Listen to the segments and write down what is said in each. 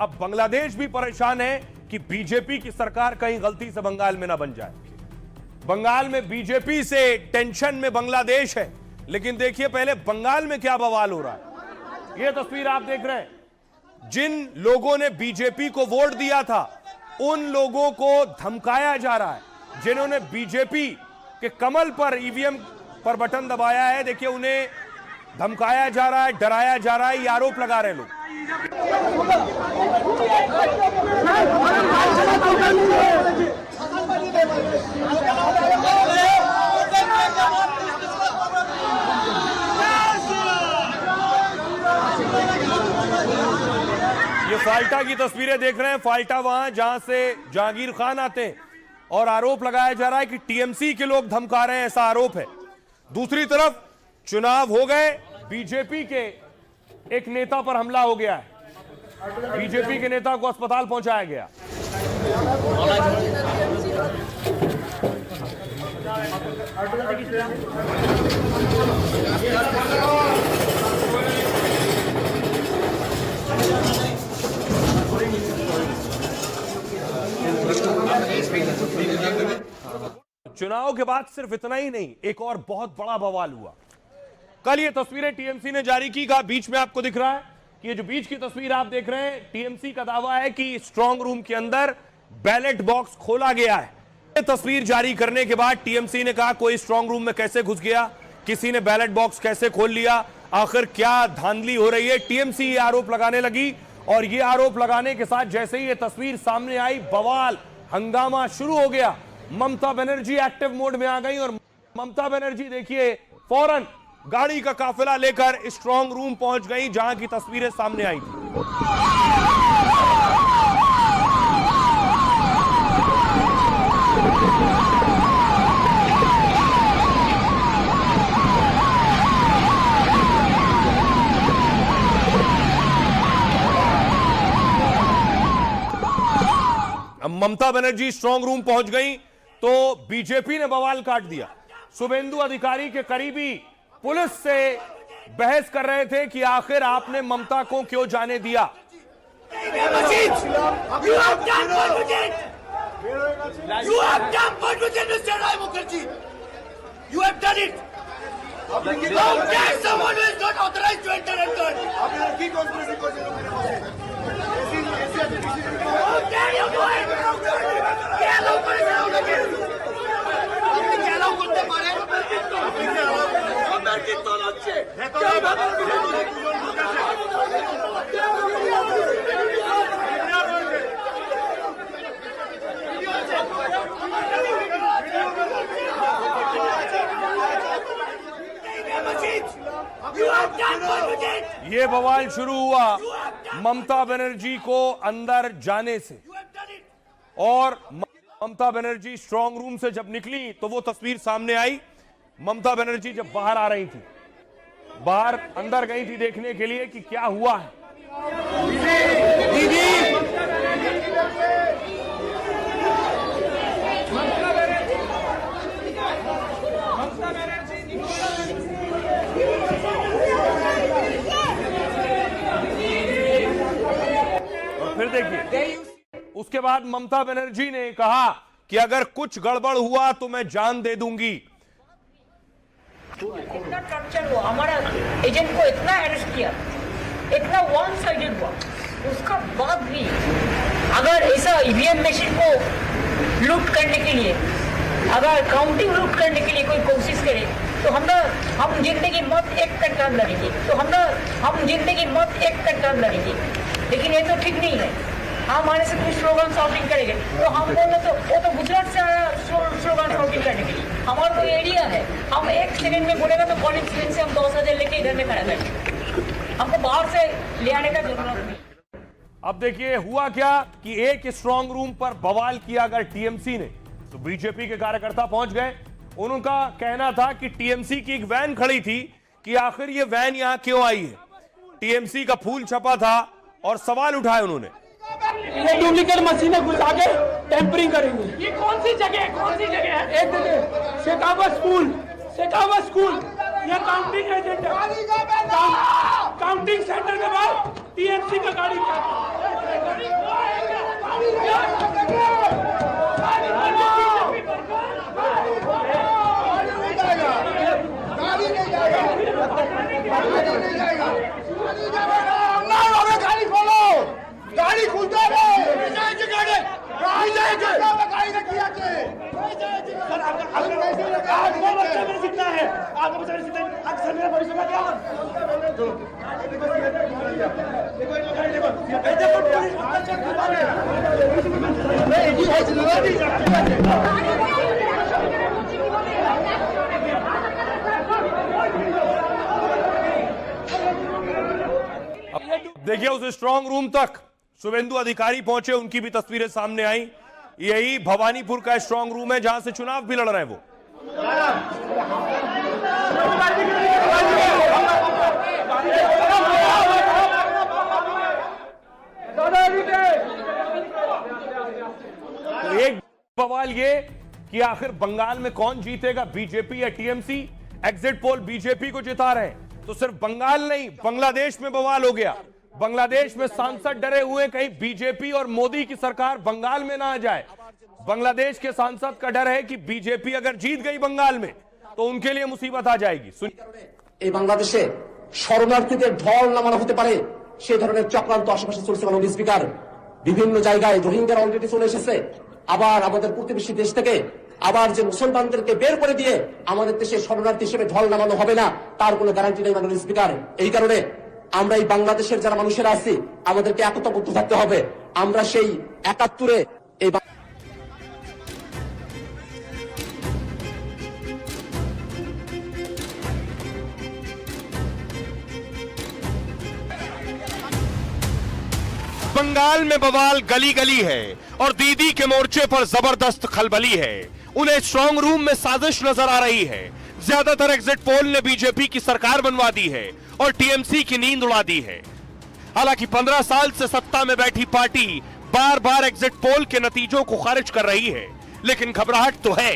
अब बांग्लादेश भी परेशान है कि बीजेपी की सरकार कहीं गलती से बंगाल में ना बन जाए। बंगाल में बीजेपी से टेंशन में बांग्लादेश है, लेकिन देखिए पहले बंगाल में क्या बवाल हो रहा है। यह तस्वीर आप देख रहे हैं, जिन लोगों ने बीजेपी को वोट दिया था उन लोगों को धमकाया जा रहा है। जिन्होंने बीजेपी के कमल पर ईवीएम पर बटन दबाया है, देखिए उन्हें धमकाया जा रहा है, डराया जा रहा है, ये आरोप लगा रहे लोग। ये फाल्टा की तस्वीरें देख रहे हैं, फाल्टा वहां जहां से जहांगीर खान आते हैं और आरोप लगाया जा रहा है कि टीएमसी के लोग धमका रहे हैं, ऐसा आरोप है। दूसरी तरफ चुनाव हो गए, बीजेपी के एक नेता पर हमला हो गया है, बीजेपी के नेता को अस्पताल पहुंचाया गया। चुनाव के बाद सिर्फ इतना ही नहीं, एक और बहुत बड़ा बवाल हुआ। कल ये तस्वीरें टीएमसी ने जारी की, कहा बीच में आपको दिख रहा है कि ये जो बीच की तस्वीर आप देख रहे हैं, टीएमसी का दावा है कि स्ट्रांग रूम के अंदर बैलेट बॉक्स खोला गया है। ये तस्वीर जारी करने के बाद टीएमसी ने कहा कोई स्ट्रांग रूम में कैसे घुस गया, किसी ने बैलेट बॉक्स कैसे खोल लिया, आखिर क्या धांधली हो रही है। टीएमसी ये आरोप लगाने लगी और ये आरोप लगाने के साथ जैसे ही ये तस्वीर सामने आई, बवाल हंगामा शुरू हो गया। ममता बनर्जी एक्टिव मोड में आ गई और ममता बनर्जी देखिए फौरन गाड़ी का काफिला लेकर स्ट्रांग रूम पहुंच गई जहां की तस्वीरें सामने आई थी। अब ममता बनर्जी स्ट्रांग रूम पहुंच गई तो बीजेपी ने बवाल काट दिया। शुभेंदु अधिकारी के करीबी पुलिस से बहस कर रहे थे कि आखिर आपने ममता को क्यों जाने दिया। ये बवाल शुरू हुआ ममता बनर्जी को अंदर जाने से, और ममता बनर्जी स्ट्रांग रूम से जब निकली तो वो तस्वीर सामने आई। ममता बनर्जी जब बाहर आ रही थी, बाहर अंदर गई थी देखने के लिए कि क्या हुआ है। दीदी और फिर देखिए उसके बाद ममता बनर्जी ने कहा कि अगर कुछ गड़बड़ हुआ तो मैं जान दे दूंगी। इतना टॉर्चर हुआ, हमारा एजेंट को इतना अरेस्ट किया, इतना वन साइडेड हुआ, उसका बाद भी अगर ऐसा ईवीएम मशीन को लूट करने के लिए, अगर काउंटिंग लूट करने के लिए कोई कोशिश करे तो हम जिंदगी मौत एक का टर्म लड़ेंगे, तो हम जिंदगी मौत एक का टर्म लड़ेंगे। लेकिन ये तो ठीक नहीं है। हमारे से कुछ स्लोगन शॉपिंग करेंगे तो हम बोले तो वो तो गुजरात से आया स्लोगन शॉपिंग करने के लिए। हमारा तो एरिया है, हम एक सेकंड में बोलेगा तो कॉलिंग स्क्रीन से हम 10,000 लेके इधर में खड़ा बैठे, हमको बाहर से ले आने का जरूरत नहीं। अब देखिए हुआ क्या कि एक स्ट्रांग रूम पर बवाल किया अगर टीएमसी ने तो बीजेपी के कार्यकर्ता पहुंच गए। उनका कहना था कि टीएमसी की एक वैन खड़ी थी कि आखिर ये वैन यहां क्यों आई है। टीएमसी का फूल छपा था और सवाल उठाए उन्होंने। ये डुप्लीकेट मशीनें घुसा के टेम्परिंग करेंगे। ये कौन सी जगह है? एक जगह शेखावत स्कूल, ये काउंटिंग एजेंट है। काउंटिंग सेंटर के बाद टीएमसी का गाड़ी गाड़ी खोलो, गाड़ी खुलता है। सीखना है आपको बेचारे सीखना अक्सर मेरा भविष्य का क्या देखिए उस स्ट्रांग रूम तक शुभेंदु अधिकारी पहुंचे, उनकी भी तस्वीरें सामने आई। यही भवानीपुर का स्ट्रांग रूम है जहां से चुनाव भी लड़ रहे हैं वो। तो एक सवाल ये कि आखिर बंगाल में कौन जीतेगा, बीजेपी या टीएमसी? एग्जिट पोल बीजेपी को जिता रहे हैं, तो सिर्फ बंगाल नहीं बांग्लादेश में बवाल हो गया। बांग्लादेश में सांसद डरे हुए कहीं बीजेपी और मोदी की सरकार बंगाल में ना आ जाए। बांग्लादेश के सांसद का डर है कि बीजेपी अगर जीत गई बंगाल में तो उनके लिए मुसीबत आ जाएगी। এই বাংলাদেশে শরণার্থীদের ঢল নামানো হতে পারে সেই ধরনের চক্রান্ত আশেপাশে চলছে। মাননীয় স্পিকার, বিভিন্ন জায়গায় রোহিঙ্গারা অলরেডি চলে এসেছে। আবার আমাদের প্রতিবেশী দেশ থেকে আবার যে মুসলমানদেরকে বের করে দিয়ে আমাদের দেশে শরণার্থী হিসেবে ঢল নামানো হবে না তার কোনো গ্যারান্টি নেই মাননীয় স্পিকার। এই কারণে আমরা এই বাংলাদেশের যারা মানুষেরা আছি আমাদেরকে একতাবদ্ধ থাকতে হবে। আমরা সেই ৭১-এ এই बंगाल में बवाल गली गली है और दीदी के मोर्चे पर जबरदस्त खलबली है। उन्हें स्ट्रांग रूम में साजिश नजर आ रही है। ज्यादातर एग्जिट पोल ने बीजेपी की सरकार बनवा दी है और टीएमसी की नींद उड़ा दी है। हालांकि 15 साल से सत्ता में बैठी पार्टी बार बार एग्जिट पोल के नतीजों को खारिज कर रही है, लेकिन घबराहट तो है।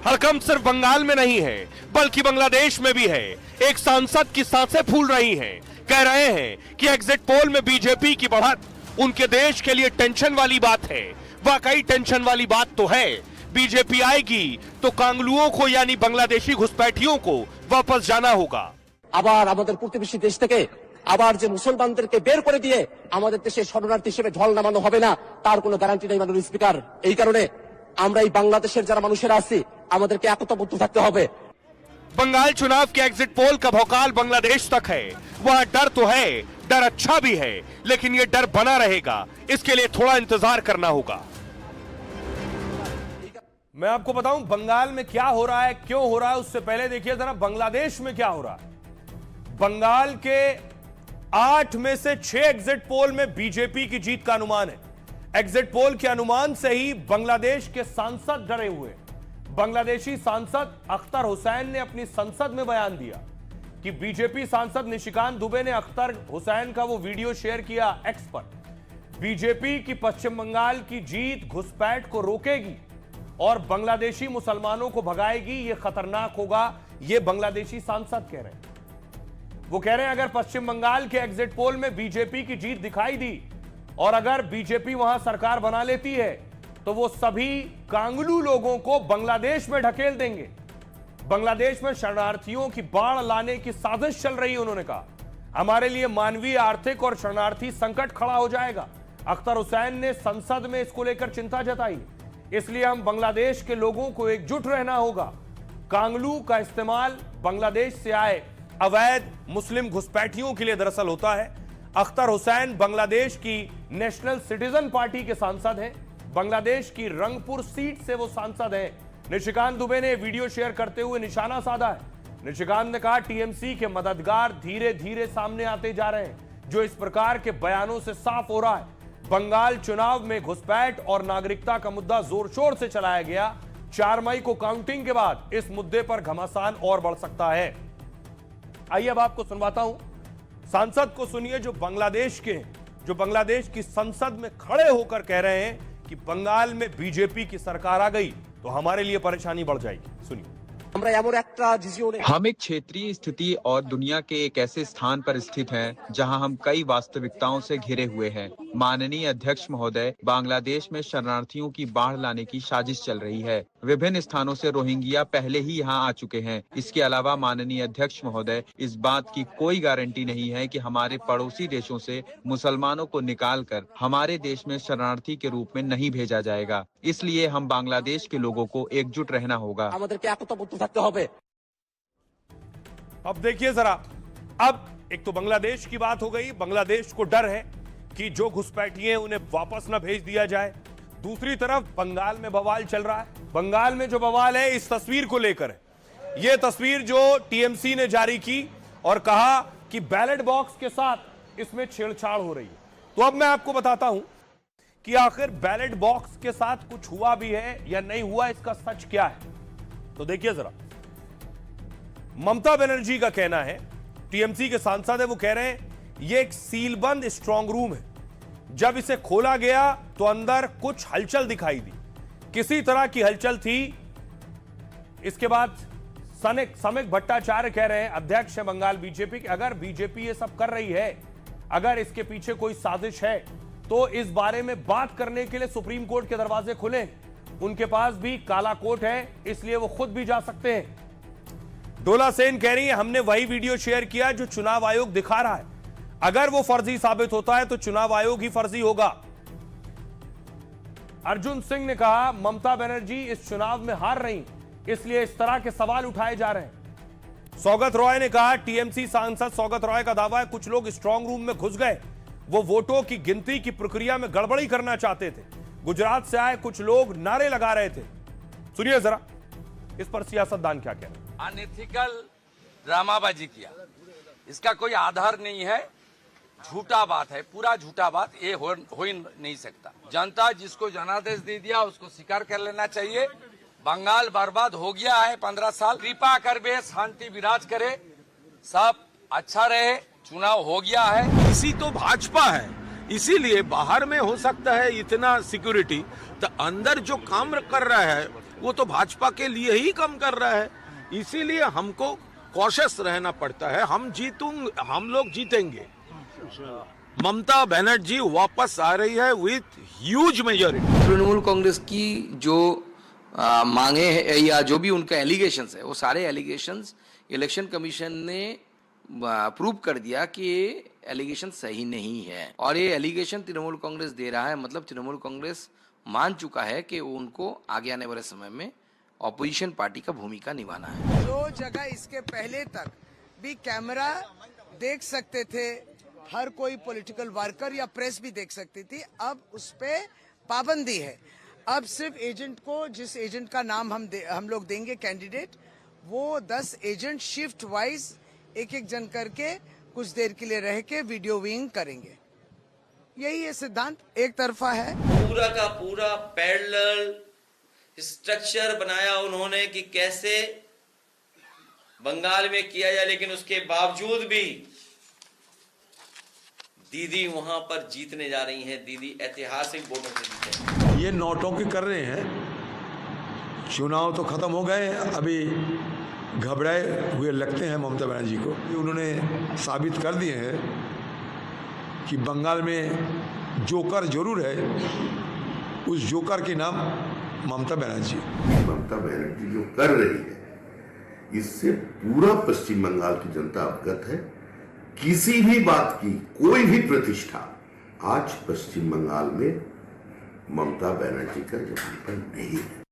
हड़कंप सिर्फ बंगाल में नहीं है बल्कि बांग्लादेश में भी है। एक सांसद की सांसें फूल रही हैं, कह रहे हैं कि एग्जिट पोल में बीजेपी की बढ़त उनके देश के लिए टेंशन वाली बात है। वाकई टेंशन वाली बात तो है। बीजेपी आएगी तो कांगलुओं को यानी बांग्लादेशी घुसपैठियों को वापस जाना होगा। আবার আমাদের প্রতিবেশী দেশ থেকে আবার যে মুসলমানদেরকে বের করে দিয়ে আমাদের দেশে শরণার্থী হিসেবে ঢল নামানো হবে না তার কোনো গ্যারান্টি নেই মাননীয় স্পিকার। এই কারণে আমরা এই বাংলাদেশের যারা মানুষেরা আছি আমাদেরকে একতাবদ্ধ থাকতে হবে। बंगाल चुनाव के एग्जिट पोल का भौकाल बांग्लादेश तक है। वहां डर तो है, डर अच्छा भी है, लेकिन यह डर बना रहेगा। इसके लिए थोड़ा इंतजार करना होगा। मैं आपको बताऊं बंगाल में क्या हो रहा है, क्यों हो रहा है, उससे पहले देखिए जरा बांग्लादेश में क्या हो रहा है। बंगाल के 8 में से 6 एग्जिट पोल में बीजेपी की जीत का अनुमान है। एग्जिट पोल के अनुमान से ही बांग्लादेश के सांसद डरे हुए। बांग्लादेशी सांसद अख्तर हुसैन ने अपनी संसद में बयान दिया कि बीजेपी सांसद निशिकांत दुबे ने अख्तर हुसैन का वो वीडियो शेयर किया एक्स पर। बीजेपी की पश्चिम बंगाल की जीत घुसपैठ को रोकेगी और बांग्लादेशी मुसलमानों को भगाएगी, ये खतरनाक होगा, ये बांग्लादेशी सांसद कह रहे हैं। वो कह रहे हैं अगर पश्चिम बंगाल के एग्जिट पोल में बीजेपी की जीत दिखाई दी और अगर बीजेपी वहां सरकार बना लेती है तो वो सभी कांगलू लोगों को बांग्लादेश में ढकेल देंगे। बांग्लादेश में शरणार्थियों की बाढ़ लाने की साजिश चल रही है। उन्होंने कहा हमारे लिए मानवीय, आर्थिक और शरणार्थी संकट खड़ा हो जाएगा। अख्तर हुसैन ने संसद में इसको लेकर चिंता जताई। इसलिए हम बांग्लादेश के लोगों को एकजुट रहना होगा। कांगलू का इस्तेमाल बांग्लादेश से आए अवैध मुस्लिम घुसपैठियों के लिए दरअसल होता है। अख्तर हुसैन बांग्लादेश की नेशनल सिटीजन पार्टी के सांसद हैं। बांग्लादेश की रंगपुर सीट से वो सांसद हैं। निशिकांत दुबे ने वीडियो शेयर करते हुए निशाना साधा है। निशिकांत ने कहा टीएमसी के मददगार धीरे धीरे सामने आते जा रहे हैं। जो इस प्रकार के बयानों से साफ हो रहा है बंगाल चुनाव में घुसपैठ और नागरिकता का मुद्दा जोर शोर से चलाया गया। 4 मई को काउंटिंग के बाद इस मुद्दे पर घमासान और बढ़ सकता है। आइए अब आपको सुनवाता हूं, सांसद को सुनिए जो बांग्लादेश की संसद में खड़े होकर कह रहे हैं कि बंगाल में बीजेपी की सरकार आ गई तो हमारे लिए परेशानी बढ़ जाएगी। सुनिए। हम एक क्षेत्रीय स्थिति और दुनिया के एक ऐसे स्थान पर स्थित हैं जहां हम कई वास्तविकताओं से घिरे हुए हैं। माननीय अध्यक्ष महोदय, बांग्लादेश में शरणार्थियों की बाढ़ लाने की साजिश चल रही है। विभिन्न स्थानों से रोहिंग्या पहले ही यहाँ आ चुके हैं। इसके अलावा माननीय अध्यक्ष महोदय, इस बात की कोई गारंटी नहीं है कि हमारे पड़ोसी देशों से मुसलमानों को निकालकर हमारे देश में शरणार्थी के रूप में नहीं भेजा जाएगा। इसलिए हम बांग्लादेश के लोगों को एकजुट रहना होगा। अब देखिए जरा, अब एक तो बांग्लादेश की बात हो गई। बांग्लादेश को डर है कि जो घुसपैठिए हैं उन्हें वापस ना भेज दिया जाए। दूसरी तरफ बंगाल में बवाल चल रहा है। बंगाल में जो बवाल है इस तस्वीर को लेकर है। यह तस्वीर जो टीएमसी ने जारी की और कहा कि बैलेट बॉक्स के साथ इसमें छेड़छाड़ हो रही है। तो अब मैं आपको बताता हूं कि आखिर बैलेट बॉक्स के साथ कुछ हुआ भी है या नहीं हुआ, इसका सच क्या है। तो देखिए जरा, ममता बनर्जी का कहना है, टीएमसी के सांसद है, वो कह रहे हैं यह एक सीलबंद स्ट्रांग रूम है। जब इसे खोला गया तो अंदर कुछ हलचल दिखाई दी, किसी तरह की हलचल थी। इसके बाद समिक भट्टाचार्य कह रहे हैं, अध्यक्ष है बंगाल बीजेपी के, अगर बीजेपी ये सब कर रही है, अगर इसके पीछे कोई साजिश है तो इस बारे में बात करने के लिए सुप्रीम कोर्ट के दरवाजे खुले। उनके पास भी काला कोट है, इसलिए वो खुद भी जा सकते हैं। डोला सेन कह रही है, हमने वही वीडियो शेयर किया जो चुनाव आयोग दिखा रहा है। अगर वो फर्जी साबित होता है तो चुनाव आयोग ही फर्जी होगा। अर्जुन सिंह ने कहा, ममता बनर्जी इस चुनाव में हार रही, इसलिए इस तरह के सवाल उठाए जा रहे हैं। सौगत रॉय ने कहा, टीएमसी सांसद सौगत रॉय का दावा है कुछ लोग स्ट्रांग रूम में घुस गए, वो वोटों की गिनती की प्रक्रिया में गड़बड़ी करना चाहते थे। गुजरात से आए कुछ लोग नारे लगा रहे थे। सुनिए जरा, इस पर सियासतदान क्या कह रहे हैं। अनएथिकल ड्रामाबाजी किया, इसका कोई आधार नहीं है, झूठा बात है, पूरा झूठा बात, ये हो ही नहीं सकता। जनता जिसको जनादेश दे दिया उसको स्वीकार कर लेना चाहिए। बंगाल बर्बाद हो गया है 15 साल, कृपा कर बे शांति विराज करे, सब अच्छा रहे। चुनाव हो गया है, इसी तो भाजपा है, इसीलिए बाहर में हो सकता है इतना सिक्योरिटी, तो अंदर जो काम कर रहा है वो तो भाजपा के लिए ही काम कर रहा है। इसीलिए हमको कॉशियस रहना पड़ता है। हम लोग जीतेंगे। ममता बनर्जी वापस आ रही है with huge majority. Trinamool Congress की जो मांगे है या जो भी उनका एलिगेशंस है, वो सारे एलिगेशंस इलेक्शन कमीशन ने प्रूव कर दिया कि ये एलिगेशन सही नहीं है। और ये एलिगेशन तृणमूल कांग्रेस दे रहा है, मतलब तृणमूल कांग्रेस मान चुका है कि उनको आगे आने वाले समय में ऑपोजिशन पार्टी का भूमिका निभाना है। जो जगह इसके पहले तक भी कैमरा देख सकते थे, हर कोई पॉलिटिकल वर्कर या प्रेस भी देख सकती थी, अब उस पे पाबंदी है। अब सिर्फ एजेंट को, जिस एजेंट का नाम हम लोग देंगे कैंडिडेट, वो 10 एजेंट शिफ्ट वाइज एक जन करके कुछ देर के लिए रह के वीडियो विंग करेंगे। यही ये सिद्धांत एक तरफा है। पूरा का पूरा पैरेलल स्ट्रक्चर बनाया उन्होंने कि कैसे बंगाल में किया जाए, लेकिन उसके बावजूद भी दीदी वहां पर जीतने जा रही हैं। दीदी ऐतिहासिक वोटों से जीते। ये नौटंकी कर रहे हैं। चुनाव तो खत्म हो गए, अभी घबराए हुए लगते हैं ममता बनर्जी को। उन्होंने साबित कर दिए हैं कि बंगाल में जोकर जरूर है, उस जोकर के नाम ममता बनर्जी। ममता बनर्जी जो कर रही है इससे पूरा पश्चिम बंगाल की जनता अवगत है। किसी भी बात की कोई भी प्रतिष्ठा आज पश्चिम बंगाल में ममता बनर्जी का जमीन पर नहीं है।